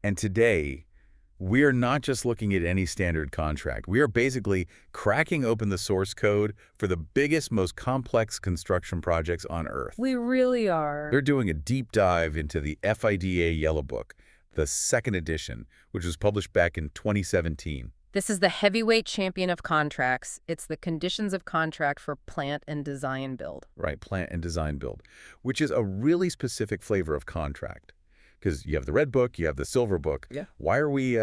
And today, we are not just looking at any standard contract. We are basically cracking open the source code for the biggest, most complex construction projects on Earth. We really are. They're doing a deep dive into the FIDA Yellow Book, the second edition, which was published back in 2017. This is the heavyweight champion of contracts. It's the conditions of contract for plant and design build. Right, plant and design build, which is a really specific flavor of contract. Because you have the red book, you have the silver book. Yeah. Why are we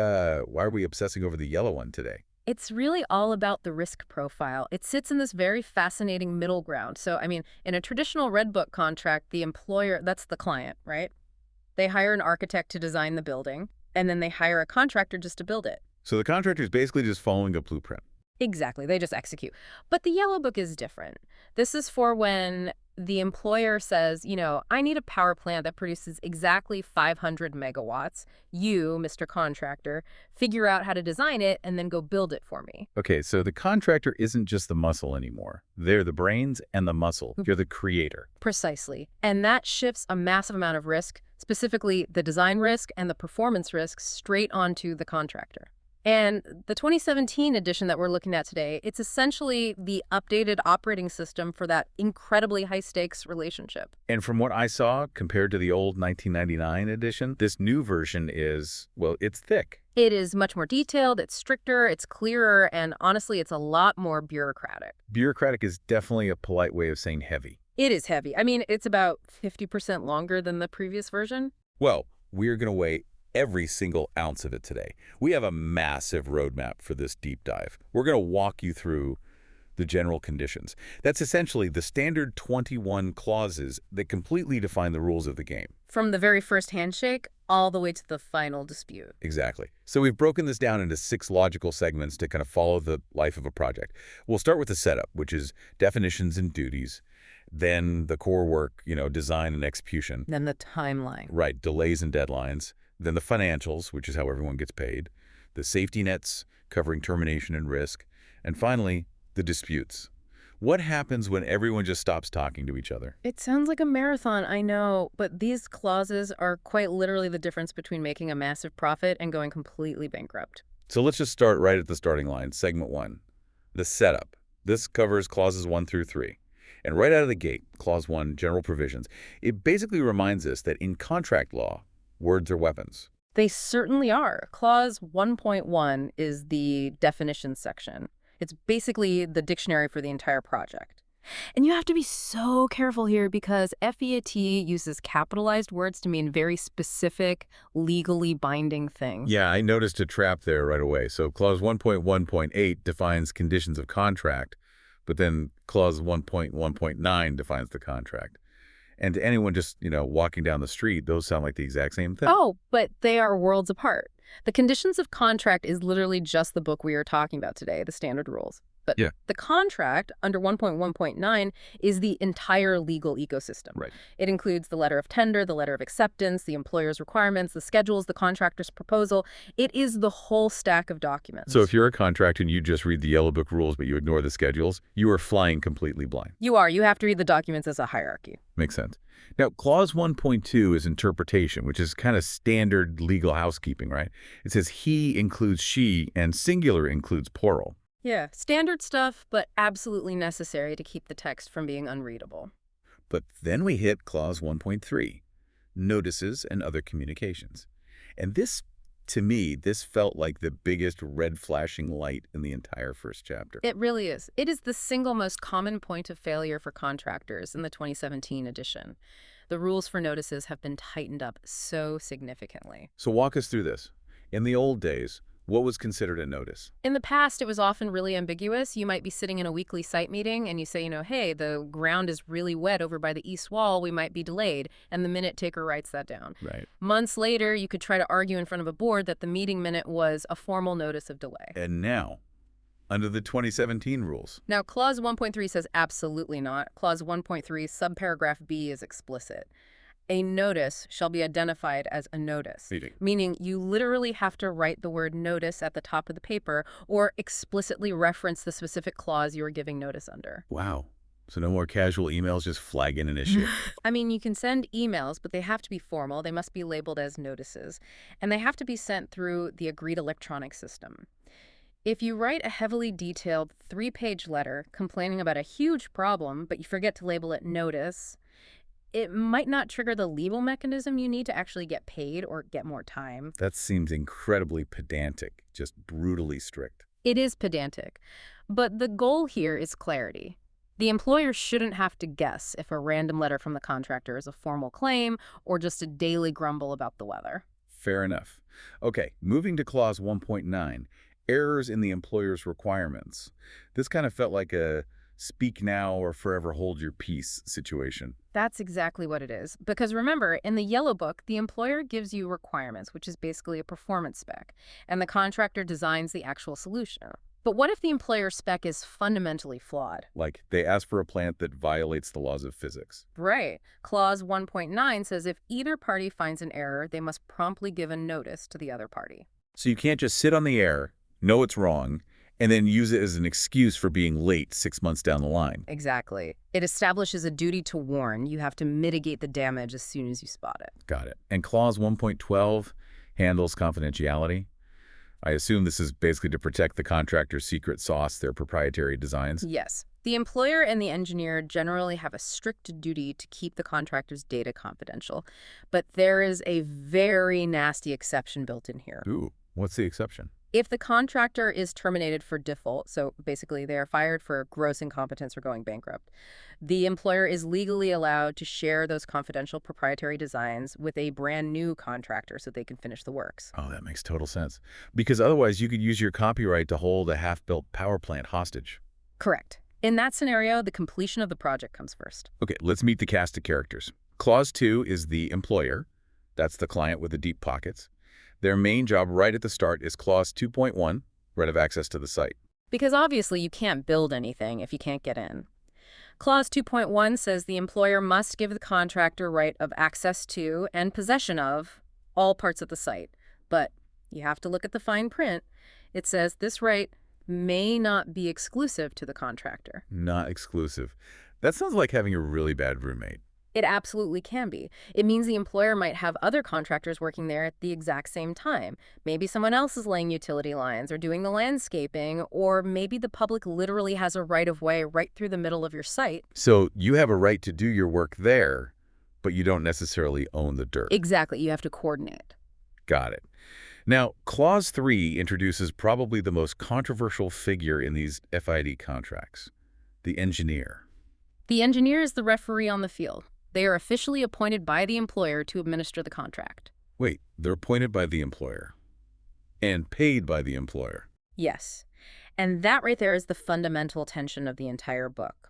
obsessing over the yellow one today? It's really all about the risk profile. It sits in this very fascinating middle ground. So, I mean, in a traditional red book contract, the employer, that's the client, right? They hire an architect to design the building, and then they hire a contractor just to build it. So the contractor is basically just following a blueprint. Exactly. They just execute. But the yellow book is different. This is for when the employer says, I need a power plant that produces exactly 500 megawatts. You, Mr. Contractor, figure out how to design it and then go build it for me. Okay, so the contractor isn't just the muscle anymore. They're the brains and the muscle. You're the creator. Precisely. And that shifts a massive amount of risk, specifically the design risk and the performance risk, straight onto the contractor. And the 2017 edition that we're looking at today, it's essentially the updated operating system for that incredibly high-stakes relationship. And from what I saw, compared to the old 1999 edition, this new version is, well, it's thick. It is much more detailed, it's stricter, it's clearer, and honestly, it's a lot more bureaucratic. Bureaucratic is definitely a polite way of saying heavy. It is heavy. I mean, it's about 50% longer than the previous version. Well, we're going to weigh every single ounce of it today. We have a massive roadmap for this deep dive. We're going to walk you through the general conditions. That's essentially the standard 21 clauses that completely define the rules of the game. From the very first handshake all the way to the final dispute. Exactly. So we've broken this down into 6 logical segments to kind of follow the life of a project. We'll start with the setup, which is definitions and duties. Then the core work, design and execution. Then the timeline. Right, delays and deadlines. Then the financials, which is how everyone gets paid, the safety nets covering termination and risk, and finally, the disputes. What happens when everyone just stops talking to each other? It sounds like a marathon, I know, but these clauses are quite literally the difference between making a massive profit and going completely bankrupt. So let's just start right at the starting line, segment 1, the setup. This covers clauses 1 through 3. And right out of the gate, clause 1, general provisions, it basically reminds us that in contract law, words are weapons. They certainly are. Clause 1.1 is the definitions section. It's basically the dictionary for the entire project. And you have to be so careful here because FEAT uses capitalized words to mean very specific, legally binding things. Yeah, I noticed a trap there right away. So clause 1.1.8 defines conditions of contract, but then clause 1.1.9 defines the contract. And to anyone just, walking down the street, those sound like the exact same thing. Oh, but they are worlds apart. The conditions of contract is literally just the book we are talking about today, the standard rules. But the contract under 1.1.9 is the entire legal ecosystem. Right. It includes the letter of tender, the letter of acceptance, the employer's requirements, the schedules, the contractor's proposal. It is the whole stack of documents. So if you're a contractor and you just read the Yellow Book rules but you ignore the schedules, you are flying completely blind. You are. You have to read the documents as a hierarchy. Makes sense. Now, clause 1.2 is interpretation, which is kind of standard legal housekeeping, right? It says he includes she and singular includes plural. Yeah, standard stuff, but absolutely necessary to keep the text from being unreadable. But then we hit clause 1.3, notices and other communications. And this, to me, this felt like the biggest red flashing light in the entire first chapter. It really is. It is the single most common point of failure for contractors in the 2017 edition. The rules for notices have been tightened up so significantly. So walk us through this. In the old days, what was considered a notice? In the past, it was often really ambiguous. You might be sitting in a weekly site meeting and you say, hey, the ground is really wet over by the east wall. We might be delayed. And the minute taker writes that down. Right. Months later, you could try to argue in front of a board that the meeting minute was a formal notice of delay. And now, under the 2017 rules. Now, clause 1.3 says absolutely not. Clause 1.3, subparagraph B is explicit. A notice shall be identified as a notice, meaning you literally have to write the word notice at the top of the paper or explicitly reference the specific clause you are giving notice under. Wow. So no more casual emails just flagging an issue. I mean, you can send emails, but they have to be formal. They must be labeled as notices, and they have to be sent through the agreed electronic system. If you write a heavily detailed 3-page letter complaining about a huge problem, but you forget to label it notice, it might not trigger the legal mechanism you need to actually get paid or get more time. That seems incredibly pedantic, just brutally strict. It is pedantic, but the goal here is clarity. The employer shouldn't have to guess if a random letter from the contractor is a formal claim or just a daily grumble about the weather. Fair enough. Okay, moving to Clause 1.9, errors in the employer's requirements. This kind of felt like a speak now or forever hold your peace situation. That's exactly what it is. Because remember, in the Yellow Book, the employer gives you requirements, which is basically a performance spec, and the contractor designs the actual solution. But what if the employer spec is fundamentally flawed? Like, they ask for a plant that violates the laws of physics. Right. Clause 1.9 says if either party finds an error, they must promptly give a notice to the other party. So you can't just sit on the error, know it's wrong, and then use it as an excuse for being late 6 months down the line. Exactly. It establishes a duty to warn. You have to mitigate the damage as soon as you spot it. Got it. And Clause 1.12 handles confidentiality. I assume this is basically to protect the contractor's secret sauce, their proprietary designs. Yes. The employer and the engineer generally have a strict duty to keep the contractor's data confidential. But there is a very nasty exception built in here. Ooh, what's the exception? If the contractor is terminated for default, so basically they are fired for gross incompetence or going bankrupt, the employer is legally allowed to share those confidential proprietary designs with a brand new contractor so they can finish the works. Oh, that makes total sense. Because otherwise you could use your copyright to hold a half-built power plant hostage. Correct. In that scenario, the completion of the project comes first. Okay, let's meet the cast of characters. Clause 2 is the employer. That's the client with the deep pockets. Their main job right at the start is Clause 2.1, right of access to the site. Because obviously you can't build anything if you can't get in. Clause 2.1 says the employer must give the contractor right of access to and possession of all parts of the site. But you have to look at the fine print. It says this right may not be exclusive to the contractor. Not exclusive. That sounds like having a really bad roommate. It absolutely can be. It means the employer might have other contractors working there at the exact same time. Maybe someone else is laying utility lines or doing the landscaping, or maybe the public literally has a right-of-way right through the middle of your site. So you have a right to do your work there, but you don't necessarily own the dirt. Exactly. You have to coordinate. Got it. Now, Clause 3 introduces probably the most controversial figure in these FIDC contracts, the engineer. The engineer is the referee on the field. They are officially appointed by the employer to administer the contract. Wait, they're appointed by the employer and paid by the employer. Yes. And that right there is the fundamental tension of the entire book.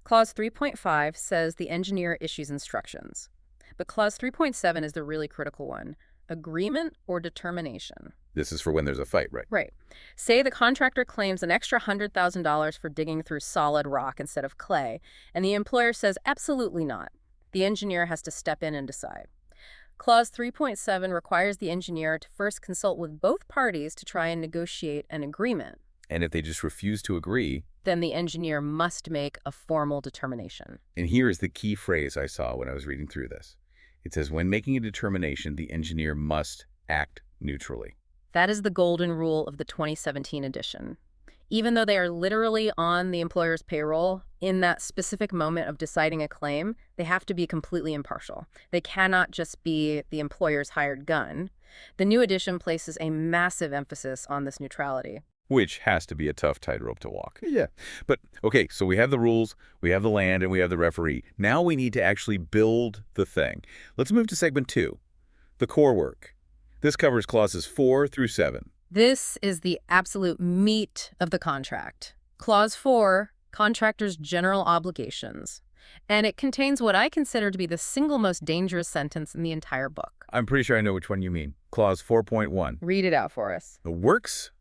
Clause 3.5 says the engineer issues instructions. But Clause 3.7 is the really critical one. Agreement or determination. This is for when there's a fight, right? Right. Say the contractor claims an extra $100,000 for digging through solid rock instead of clay, and the employer says absolutely not. The engineer has to step in and decide. Clause 3.7 requires the engineer to first consult with both parties to try and negotiate an agreement. And if they just refuse to agree, then the engineer must make a formal determination. And here is the key phrase I saw when I was reading through this. It says, when making a determination, the engineer must act neutrally. That is the golden rule of the 2017 edition. Even though they are literally on the employer's payroll, in that specific moment of deciding a claim, they have to be completely impartial. They cannot just be the employer's hired gun. The new edition places a massive emphasis on this neutrality. Which has to be a tough tightrope to walk. Yeah. But, okay, so we have the rules, we have the land, and we have the referee. Now we need to actually build the thing. Let's move to segment 2, the core work. This covers clauses 4 through 7. This is the absolute meat of the contract. Clause 4, contractor's general obligations. And it contains what I consider to be the single most dangerous sentence in the entire book. I'm pretty sure I know which one you mean. Clause 4.1. Read it out for us. The works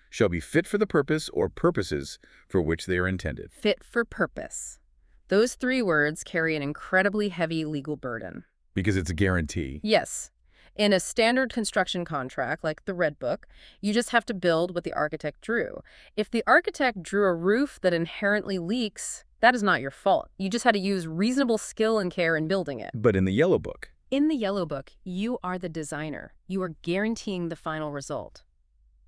shall be fit for the purpose or purposes for which they are intended. Fit for purpose. Those 3 words carry an incredibly heavy legal burden. Because it's a guarantee. Yes. In a standard construction contract, like the Red Book, you just have to build what the architect drew. If the architect drew a roof that inherently leaks, that is not your fault. You just had to use reasonable skill and care in building it. But in the Yellow Book, In the Yellow Book, you are the designer. You are guaranteeing the final result.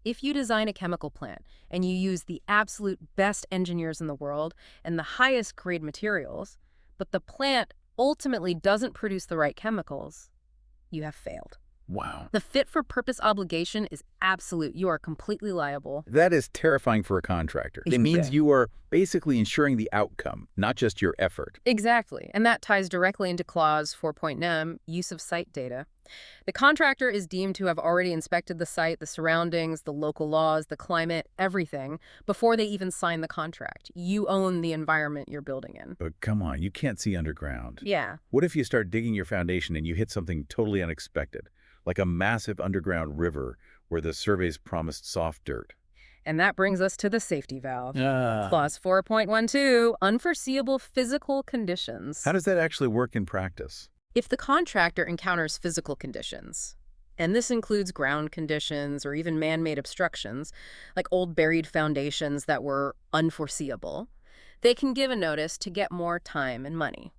If you design a chemical plant and you use the absolute best engineers in the world and the highest grade materials, but the plant ultimately doesn't produce the right chemicals, you have failed. wow. The fit-for-purpose obligation is absolute. You are completely liable. That is terrifying for a contractor. It means Yeah. you are basically ensuring the outcome, not just your effort. Exactly. And that ties directly into Clause 4.m, use of site data. The contractor is deemed to have already inspected the site, the surroundings, the local laws, the climate, everything, before they even sign the contract. You own the environment you're building in. But come on, you can't see underground. Yeah. What if you start digging your foundation and you hit something totally unexpected, like a massive underground river where the surveys promised soft dirt? And that brings us to the safety valve. Clause 4.12, unforeseeable physical conditions. How does that actually work in practice? If the contractor encounters physical conditions, and this includes ground conditions or even man-made obstructions, like old buried foundations that were unforeseeable, they can give a notice to get more time and money.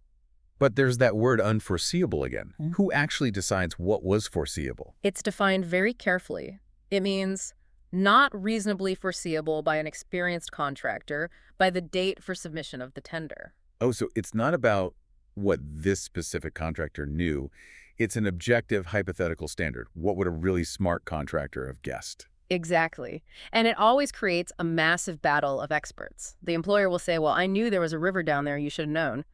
But there's that word unforeseeable again. Who actually decides what was foreseeable? It's defined very carefully. It means not reasonably foreseeable by an experienced contractor by the date for submission of the tender. Oh, so it's not about what this specific contractor knew. It's an objective hypothetical standard. What would a really smart contractor have guessed? Exactly. And it always creates a massive battle of experts. The employer will say, well, I knew there was a river down there, you should have known.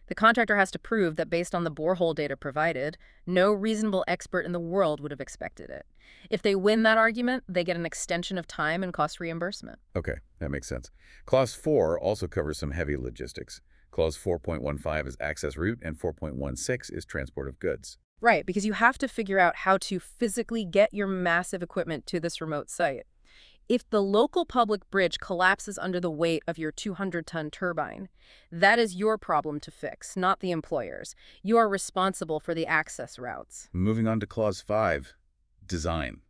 The contractor has to prove that based on the borehole data provided, no reasonable expert in the world would have expected it. If they win that argument, they get an extension of time and cost reimbursement. Okay, that makes sense. Clause 4 also covers some heavy logistics. Clause 4.15 is access route, and 4.16 is transport of goods. Right, because you have to figure out how to physically get your massive equipment to this remote site. If the local public bridge collapses under the weight of your 200-ton turbine, that is your problem to fix, not the employer's. You are responsible for the access routes. Moving on to Clause 5, design,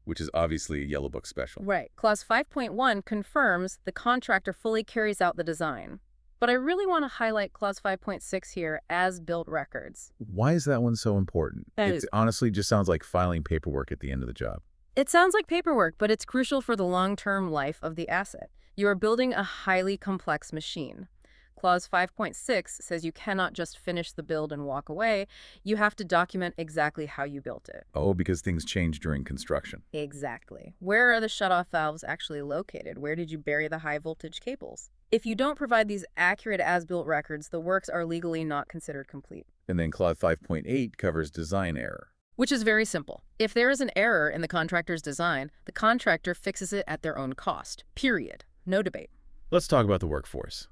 which is obviously a Yellow Book special. Right. Clause 5.1 confirms the contractor fully carries out the design. But I really want to highlight Clause 5.6 here, as-built records. Why is that one so important? It honestly just sounds like filing paperwork at the end of the job. It sounds like paperwork, but it's crucial for the long-term life of the asset. You are building a highly complex machine. Clause 5.6 says you cannot just finish the build and walk away. You have to document exactly how you built it. Oh, because things change during construction. Exactly. Where are the shutoff valves actually located? Where did you bury the high-voltage cables? If you don't provide these accurate as-built records, the works are legally not considered complete. And then Clause 5.8 covers design error. Which is very simple. If there is an error in the contractor's design, the contractor fixes it at their own cost. Period. No debate. Let's talk about the workforce.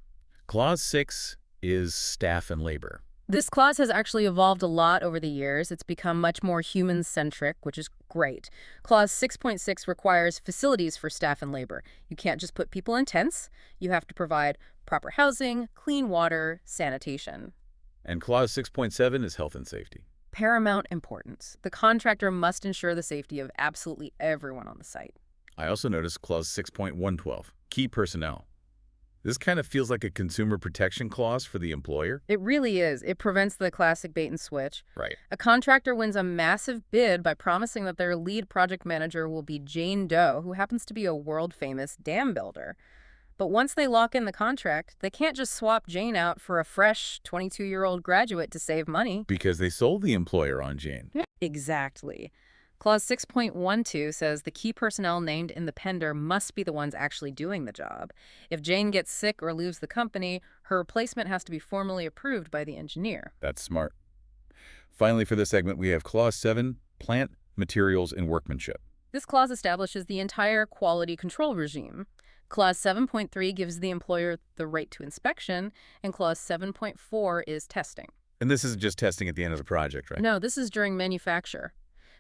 Clause 6 is staff and labor. This clause has actually evolved a lot over the years. It's become much more human-centric, which is great. Clause 6.6 requires facilities for staff and labor. You can't just put people in tents. You have to provide proper housing, clean water, sanitation. And Clause 6.7 is health and safety. Paramount importance. The contractor must ensure the safety of absolutely everyone on the site. I also noticed Clause 6.112, key personnel. This kind of feels like a consumer protection clause for the employer. It really is. It prevents the classic bait and switch. Right. A contractor wins a massive bid by promising that their lead project manager will be Jane Doe, who happens to be a world-famous dam builder. But once they lock in the contract, they can't just swap Jane out for a fresh 22-year-old graduate to save money. Because they sold the employer on Jane. Exactly. Clause 6.12 says the key personnel named in the pender must be the ones actually doing the job. If Jane gets sick or leaves the company, her replacement has to be formally approved by the engineer. That's smart. Finally, for this segment, we have Clause 7, plant, materials, and workmanship. This clause establishes the entire quality control regime. Clause 7.3 gives the employer the right to inspection, and Clause 7.4 is testing. And this isn't just testing at the end of the project, right? No, this is during manufacture.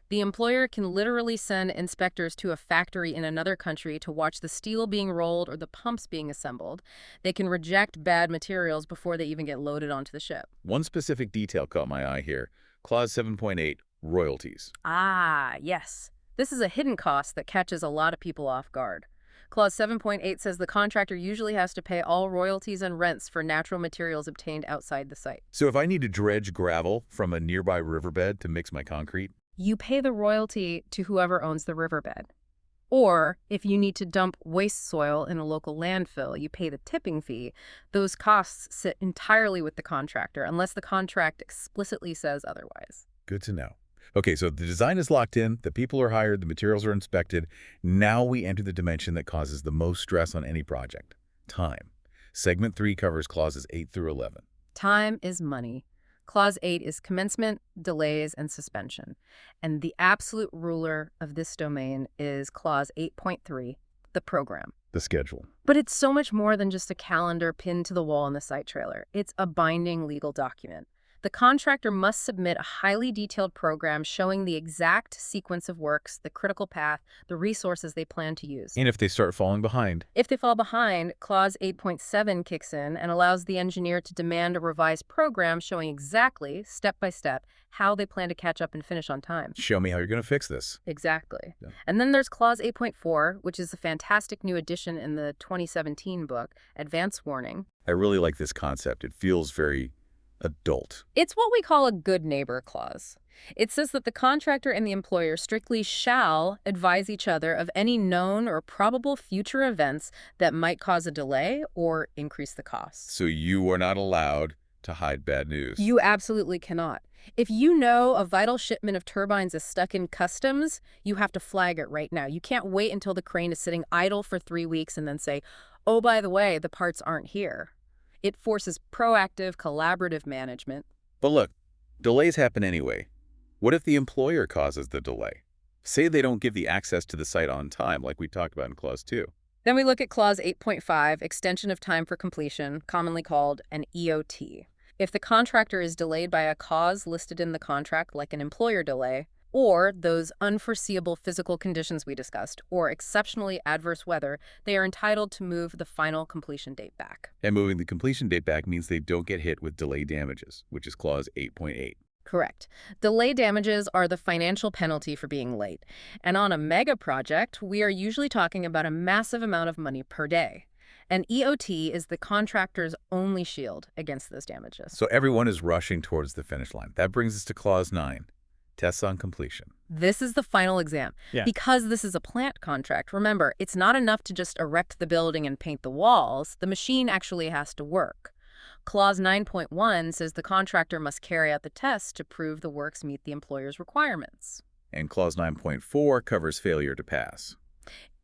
The employer can literally send inspectors to a factory in another country to watch the steel being rolled or the pumps being assembled. They can reject bad materials before they even get loaded onto the ship. One specific detail caught my eye here. Clause 7.8, royalties. Ah, yes. This is a hidden cost that catches a lot of people off guard. Clause 7.8 says the contractor usually has to pay all royalties and rents for natural materials obtained outside the site. So if I need to dredge gravel from a nearby riverbed to mix my concrete, You pay the royalty to whoever owns the riverbed. Or if you need to dump waste soil in a local landfill, you pay the tipping fee. Those costs sit entirely with the contractor unless the contract explicitly says otherwise. good to know. Okay, so the design is locked in, the people are hired, the materials are inspected. Now we enter the dimension that causes the most stress on any project: time. Segment 3 covers clauses 8 through 11. Time is money. Clause 8 is commencement, delays, and suspension. And the absolute ruler of this domain is Clause 8.3, the program. The schedule. But it's so much more than just a calendar pinned to the wall in the site trailer. It's a binding legal document. The contractor must submit a highly detailed program showing the exact sequence of works, the critical path, the resources they plan to use. And if they start falling behind, If they fall behind, Clause 8.7 kicks in and allows the engineer to demand a revised program showing exactly, step by step, how they plan to catch up and finish on time. show me how you're going to fix this. Exactly. Yeah. And then there's Clause 8.4, which is a fantastic new addition in the 2017 book, Advance Warning. I really like this concept. It feels very adult. It's what we call a good neighbor clause. It says that the contractor and the employer strictly shall advise each other of any known or probable future events that might cause a delay or increase the costs. So you are not allowed to hide bad news. You absolutely cannot. If you know a vital shipment of turbines is stuck in customs, you have to flag it right now. You can't wait until the crane is sitting idle for 3 weeks and then say, oh, by the way, the parts aren't here. It forces proactive, collaborative management. But look, delays happen anyway. What if the employer causes the delay? Say they don't give the access to the site on time, like we talked about in Clause 2. Then we look at Clause 8.5, extension of time for completion, commonly called an EOT. If the contractor is delayed by a cause listed in the contract, like an employer delay, or those unforeseeable physical conditions we discussed, or exceptionally adverse weather, they are entitled to move the final completion date back. And moving the completion date back means they don't get hit with delay damages, which is Clause 8.8. Correct. Delay damages are the financial penalty for being late. And on a mega project, we are usually talking about a massive amount of money per day. An EOT is the contractor's only shield against those damages. So everyone is rushing towards the finish line. That brings us to Clause 9, tests on completion. This is the final exam. Yeah. Because this is a plant contract, remember, it's not enough to just erect the building and paint the walls. The machine actually has to work. Clause 9.1 says the contractor must carry out the tests to prove the works meet the employer's requirements. And Clause 9.4 covers failure to pass.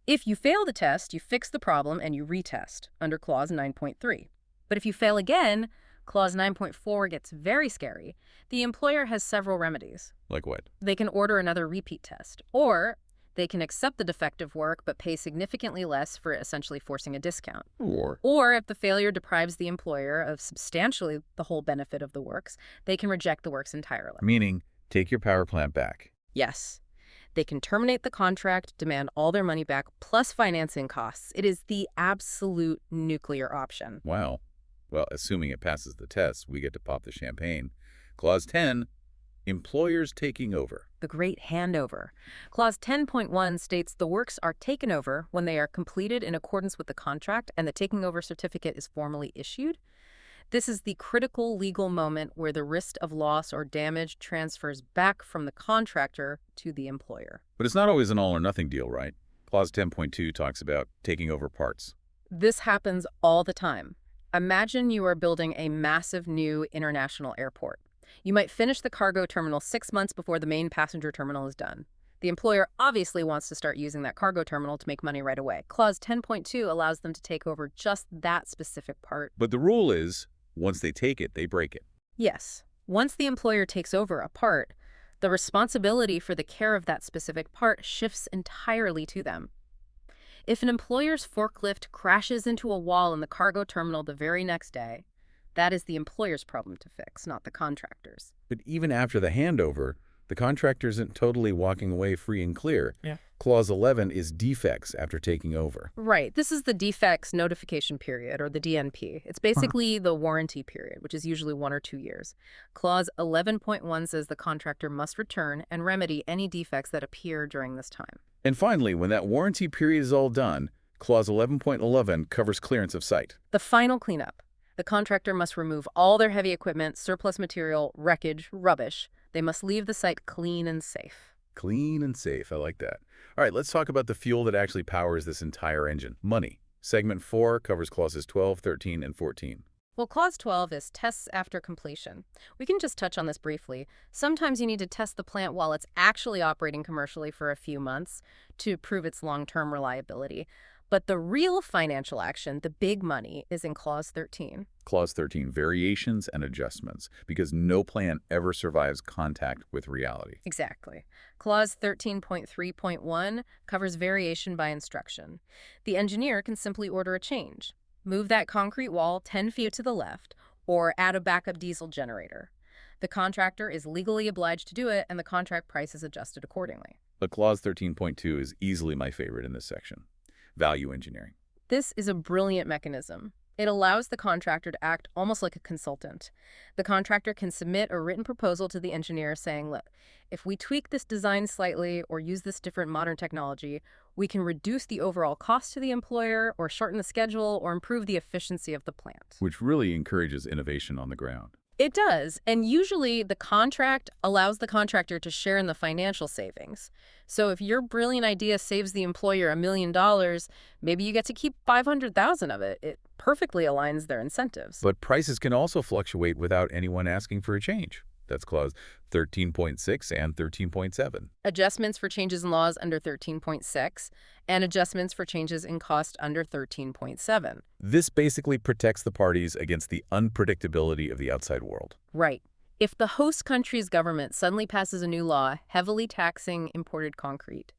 If you fail the test, you fix the problem and you retest under Clause 9.3. But if you fail again, Clause 9.4 gets very scary. The employer has several remedies. Like what? They can order another repeat test, or they can accept the defective work but pay significantly less for essentially forcing a discount. Or if the failure deprives the employer of substantially the whole benefit of the works, they can reject the works entirely. Meaning, take your power plant back. Yes. They can terminate the contract, demand all their money back, plus financing costs. It is the absolute nuclear option. Wow. Well, assuming it passes the test, we get to pop the champagne. Clause 10, employers taking over. The great handover. Clause 10.1 states the works are taken over when they are completed in accordance with the contract and the taking over certificate is formally issued. This is the critical legal moment where the risk of loss or damage transfers back from the contractor to the employer. But it's not always an all-or-nothing deal, right? Clause 10.2 talks about taking over parts. This happens all the time. Imagine you are building a massive new international airport. You might finish the cargo terminal 6 months before the main passenger terminal is done. The employer obviously wants to start using that cargo terminal to make money right away. Clause 10.2 allows them to take over just that specific part. But the rule is, once they take it, they break it. Yes. Once the employer takes over a part, the responsibility for the care of that specific part shifts entirely to them. If an employer's forklift crashes into a wall in the cargo terminal the very next day, that is the employer's problem to fix, not the contractor's. But even after the handover, the contractor isn't totally walking away free and clear. Yeah. Clause 11 is defects after taking over. Right. This is the defects notification period, or the DNP. It's basically the warranty period, which is usually 1 or 2 years. Clause 11.1 says the contractor must return and remedy any defects that appear during this time. And finally, when that warranty period is all done, Clause 11.11 covers clearance of site. The final cleanup. The contractor must remove all their heavy equipment, surplus material, wreckage, rubbish. They must leave the site clean and safe. Clean and safe. I like that. All right, let's talk about the fuel that actually powers this entire engine. Money. Segment 4 covers clauses 12, 13, and 14. Well, Clause 12 is tests after completion. We can just touch on this briefly. Sometimes you need to test the plant while it's actually operating commercially for a few months to prove its long-term reliability. But the real financial action, the big money, is in Clause 13. Clause 13, variations and adjustments, because no plan ever survives contact with reality. Exactly. Clause 13.3.1 covers variation by instruction. The engineer can simply order a change. Move that concrete wall 10 feet to the left, or add a backup diesel generator. The contractor is legally obliged to do it, and the contract price is adjusted accordingly. But Clause 13.2 is easily my favorite in this section. Value engineering. This is a brilliant mechanism. It allows the contractor to act almost like a consultant. The contractor can submit a written proposal to the engineer saying, look, if we tweak this design slightly or use this different modern technology, we can reduce the overall cost to the employer or shorten the schedule or improve the efficiency of the plant. Which really encourages innovation on the ground. It does, and usually the contract allows the contractor to share in the financial savings. So if your brilliant idea saves the employer $1 million, maybe you get to keep $500,000 of it. It perfectly aligns their incentives. But prices can also fluctuate without anyone asking for a change. That's Clause 13.6 and 13.7. Adjustments for changes in laws under 13.6 and adjustments for changes in cost under 13.7. This basically protects the parties against the unpredictability of the outside world. Right. If the host country's government suddenly passes a new law heavily taxing imported concrete,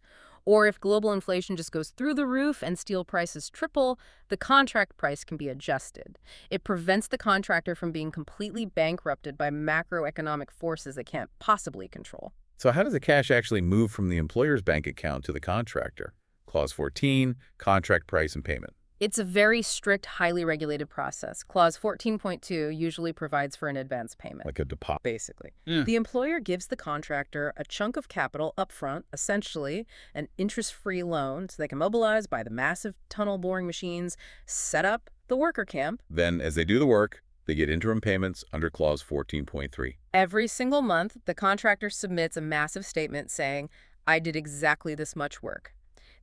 or if global inflation just goes through the roof and steel prices triple, the contract price can be adjusted. It prevents the contractor from being completely bankrupted by macroeconomic forces it can't possibly control. So how does the cash actually move from the employer's bank account to the contractor? Clause 14, contract price and payment. It's a very strict, highly regulated process. Clause 14.2 usually provides for an advance payment. Like a deposit. Basically. The employer gives the contractor a chunk of capital up front, essentially an interest-free loan, so they can mobilize, buy the massive tunnel boring machines, set up the worker camp. Then, as they do the work, they get interim payments under Clause 14.3. Every single month, the contractor submits a massive statement saying, I did exactly this much work.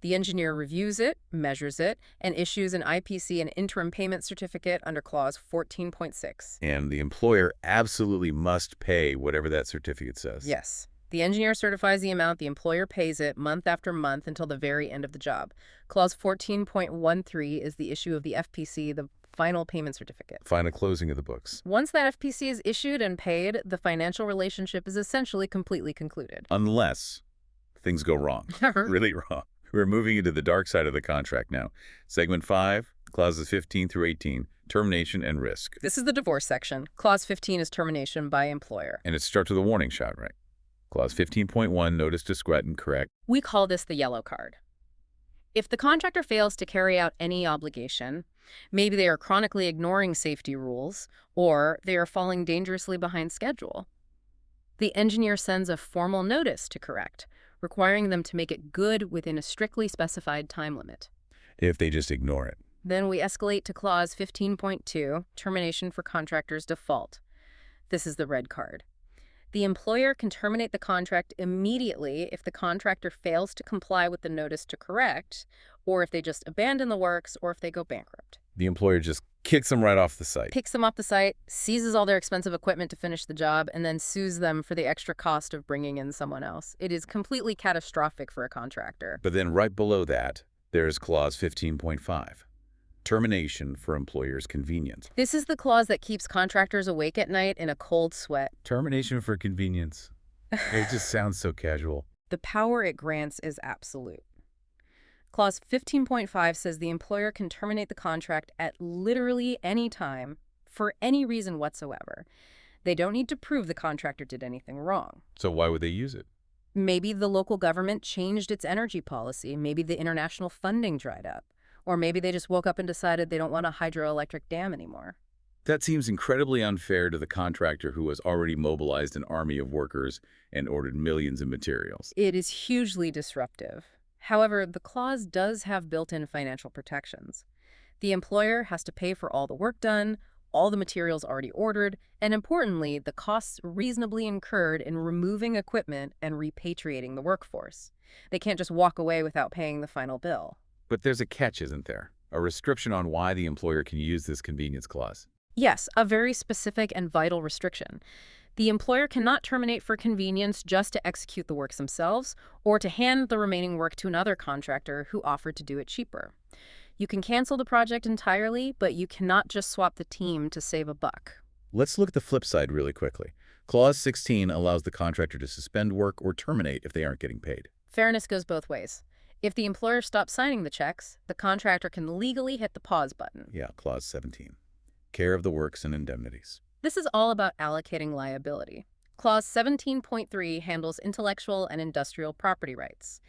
The engineer reviews it, measures it, and issues an IPC, an interim payment certificate, under Clause 14.6. And the employer absolutely must pay whatever that certificate says. Yes. The engineer certifies the amount, the employer pays it month after month until the very end of the job. Clause 14.13 is the issue of the FPC, the final payment certificate. Final closing of the books. Once that FPC is issued and paid, the financial relationship is essentially completely concluded. Unless things go wrong. Really wrong. We're moving into the dark side of the contract now. Segment 5, clauses 15 through 18, termination and risk. This is the divorce section. Clause 15 is termination by employer. And it starts with a warning shot, right? Clause 15.1, notice discreet and correct. We call this the yellow card. If the contractor fails to carry out any obligation, maybe they are chronically ignoring safety rules, or they are falling dangerously behind schedule, the engineer sends a formal notice to correct, requiring them to make it good within a strictly specified time limit. If they just ignore it. Then we escalate to Clause 15.2, termination for contractor's default. This is the red card. The employer can terminate the contract immediately if the contractor fails to comply with the notice to correct, or if they just abandon the works, or if they go bankrupt. The employer just kicks them right off the site. Picks them off the site, seizes all their expensive equipment to finish the job, and then sues them for the extra cost of bringing in someone else. It is completely catastrophic for a contractor. But then right below that, there's Clause 15.5. Termination for employer's convenience. This is the clause that keeps contractors awake at night in a cold sweat. Termination for convenience. It just sounds so casual. The power it grants is absolute. Clause 15.5 says the employer can terminate the contract at literally any time for any reason whatsoever. They don't need to prove the contractor did anything wrong. So why would they use it? Maybe the local government changed its energy policy. Maybe the international funding dried up. Or maybe they just woke up and decided they don't want a hydroelectric dam anymore. That seems incredibly unfair to the contractor who has already mobilized an army of workers and ordered millions of materials. It is hugely disruptive. However, the clause does have built-in financial protections. The employer has to pay for all the work done, all the materials already ordered, and importantly, the costs reasonably incurred in removing equipment and repatriating the workforce. They can't just walk away without paying the final bill. But there's a catch, isn't there? A restriction on why the employer can use this convenience clause. Yes, a very specific and vital restriction. The employer cannot terminate for convenience just to execute the works themselves or to hand the remaining work to another contractor who offered to do it cheaper. You can cancel the project entirely, but you cannot just swap the team to save a buck. Let's look at the flip side really quickly. Clause 16 allows the contractor to suspend work or terminate if they aren't getting paid. Fairness goes both ways. If the employer stops signing the checks, the contractor can legally hit the pause button. Yeah, Clause 17. Care of the works and indemnities. This is all about allocating liability. Clause 17.3 handles intellectual and industrial property rights.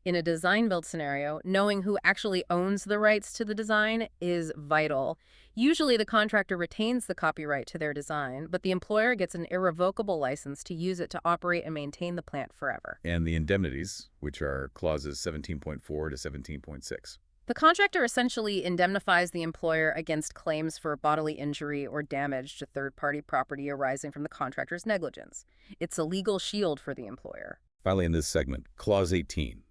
In a design-build scenario, knowing who actually owns the rights to the design is vital. Usually, the contractor retains the copyright to their design, but the employer gets an irrevocable license to use it to operate and maintain the plant forever. And the indemnities, which are clauses 17.4 to 17.6. The contractor essentially indemnifies the employer against claims for bodily injury or damage to third-party property arising from the contractor's negligence. It's a legal shield for the employer. Finally, in this segment, Clause 18.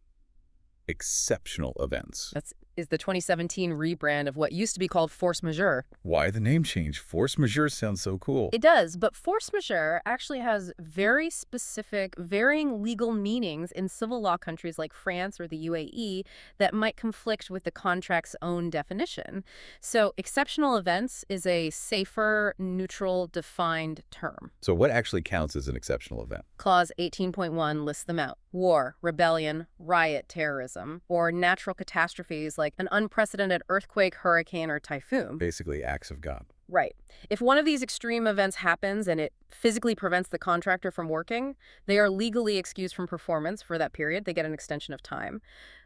Exceptional events. Is the 2017 rebrand of what used to be called force majeure. Why the name change? Force majeure sounds so cool. It does, but force majeure actually has very specific, varying legal meanings in civil law countries like France or the UAE that might conflict with the contract's own definition. So exceptional events is a safer, neutral, defined term. So what actually counts as an exceptional event? Clause 18.1 lists them out. War, rebellion, riot, terrorism, or natural catastrophes like an unprecedented earthquake, hurricane, or typhoon. Basically, acts of God. Right. If one of these extreme events happens and it physically prevents the contractor from working, they are legally excused from performance for that period. They get an extension of time.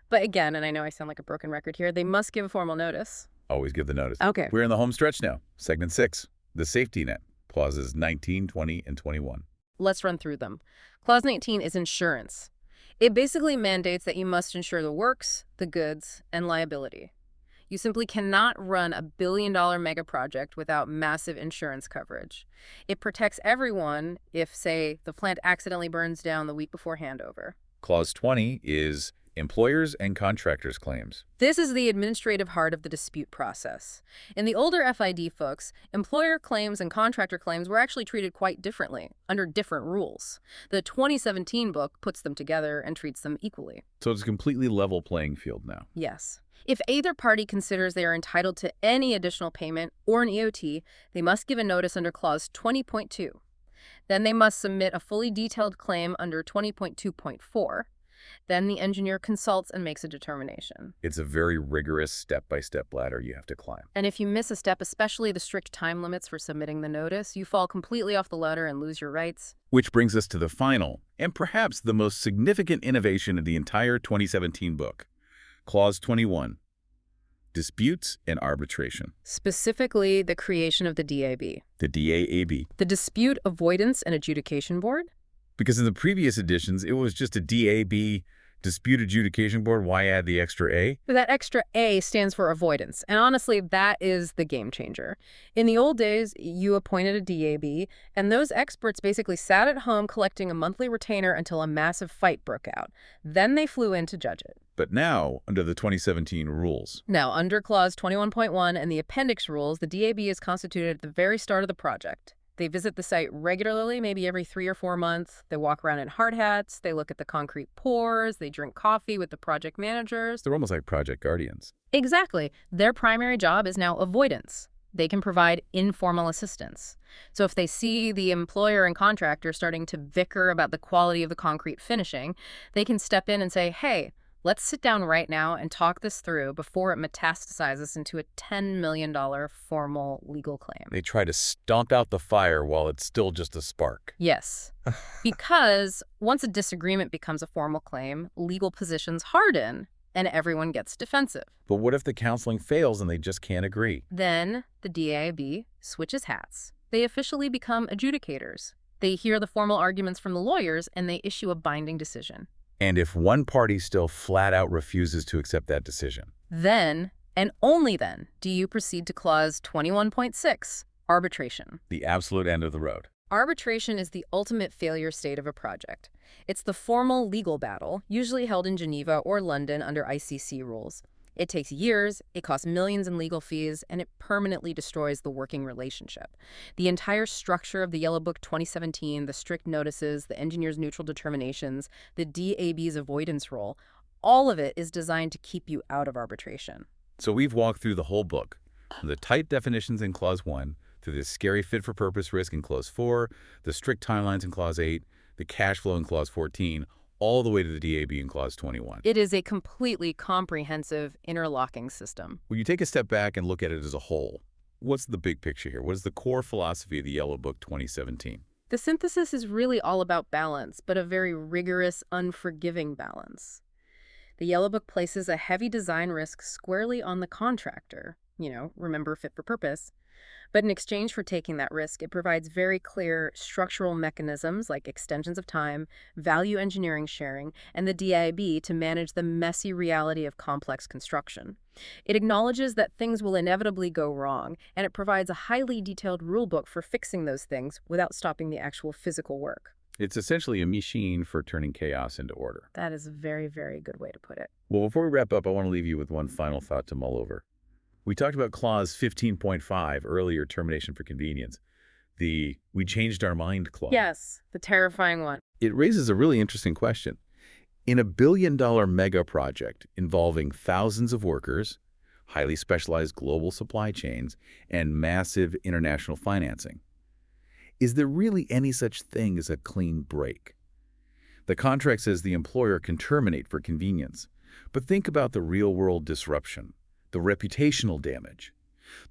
But again, and I know I sound like a broken record here, they must give a formal notice. Always give the notice. Okay. We're in the home stretch now. Segment 6, the safety net, clauses 19, 20, and 21. Let's run through them. Clause 19 is insurance. It basically mandates that you must insure the works, the goods, and liability. You simply cannot run a billion-dollar mega project without massive insurance coverage. It protects everyone if, say, the plant accidentally burns down the week before handover. Clause 20 is employers and contractors claims. This is the administrative heart of the dispute process. In the older FID books, employer claims and contractor claims were actually treated quite differently, under different rules. The 2017 book puts them together and treats them equally. So it's a completely level playing field now. Yes. If either party considers they are entitled to any additional payment or an EOT, they must give a notice under Clause 20.2. Then they must submit a fully detailed claim under 20.2.4. Then the engineer consults and makes a determination. It's a very rigorous step-by-step ladder you have to climb. And if you miss a step, especially the strict time limits for submitting the notice, you fall completely off the ladder and lose your rights. Which brings us to the final, and perhaps the most significant innovation of the entire 2017 book. Clause 21. Disputes and arbitration. Specifically, the creation of the DAB. The DAAB. The Dispute Avoidance and Adjudication Board? Because in the previous editions, it was just a DAB, Dispute Adjudication Board. Why add the extra A? That extra A stands for avoidance. And honestly, that is the game changer. In the old days, you appointed a DAB, and those experts basically sat at home collecting a monthly retainer until a massive fight broke out. Then they flew in to judge it. But now, under the 2017 rules. Now, under Clause 21.1 and the appendix rules, the DAB is constituted at the very start of the project. They visit the site regularly, maybe every 3 or 4 months. They walk around in hard hats. They look at the concrete pours. They drink coffee with the project managers. They're almost like project guardians. Exactly. Their primary job is now avoidance. They can provide informal assistance. So if they see the employer and contractor starting to bicker about the quality of the concrete finishing, they can step in and say, hey, Let's sit down right now and talk this through before it metastasizes into a $10 million formal legal claim. They try to stomp out the fire while it's still just a spark. Yes, because once a disagreement becomes a formal claim, legal positions harden and everyone gets defensive. But what if the counseling fails and they just can't agree? Then the DAB switches hats. They officially become adjudicators. They hear the formal arguments from the lawyers and they issue a binding decision. And if one party still flat out refuses to accept that decision? Then, and only then, do you proceed to Clause 21.6, arbitration. The absolute end of the road. Arbitration is the ultimate failure state of a project. It's the formal legal battle, usually held in Geneva or London under ICC rules. It takes years, it costs millions in legal fees, and it permanently destroys the working relationship. The entire structure of the Yellow Book 2017, the strict notices, the engineer's neutral determinations, the DAB's avoidance role, all of it is designed to keep you out of arbitration. So we've walked through the whole book, from the tight definitions in Clause 1, to the scary fit-for-purpose risk in Clause 4, the strict timelines in Clause 8, the cash flow in Clause 14, all the way to the DAB in Clause 21. It is a completely comprehensive interlocking system. When you take a step back and look at it as a whole, what's the big picture here? What is the core philosophy of the Yellow Book 2017? The synthesis is really all about balance, but a very rigorous, unforgiving balance. The Yellow Book places a heavy design risk squarely on the contractor, remember fit for purpose. But in exchange for taking that risk, it provides very clear structural mechanisms like extensions of time, value engineering sharing, and the DIB to manage the messy reality of complex construction. It acknowledges that things will inevitably go wrong, and it provides a highly detailed rulebook for fixing those things without stopping the actual physical work. It's essentially a machine for turning chaos into order. That is a very, very good way to put it. Well, before we wrap up, I want to leave you with one final thought to mull over. We talked about Clause 15.5 earlier, termination for convenience. The "we changed our mind" clause. Yes, the terrifying one. It raises a really interesting question. In a billion-dollar mega project involving thousands of workers, highly specialized global supply chains, and massive international financing, is there really any such thing as a clean break? The contract says the employer can terminate for convenience, but think about the real-world disruption, the reputational damage,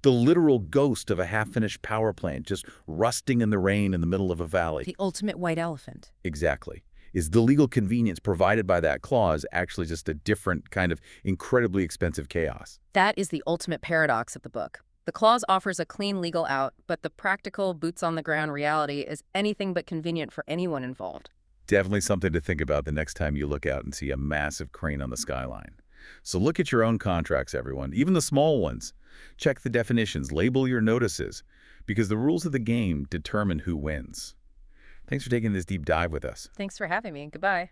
the literal ghost of a half-finished power plant just rusting in the rain in the middle of a valley. The ultimate white elephant. Exactly. Is the legal convenience provided by that clause actually just a different kind of incredibly expensive chaos? That is the ultimate paradox of the book. The clause offers a clean legal out, but the practical, boots-on-the-ground reality is anything but convenient for anyone involved. Definitely something to think about the next time you look out and see a massive crane on the skyline. So look at your own contracts, everyone, even the small ones. Check the definitions, label your notices, because the rules of the game determine who wins. Thanks for taking this deep dive with us. Thanks for having me. Goodbye.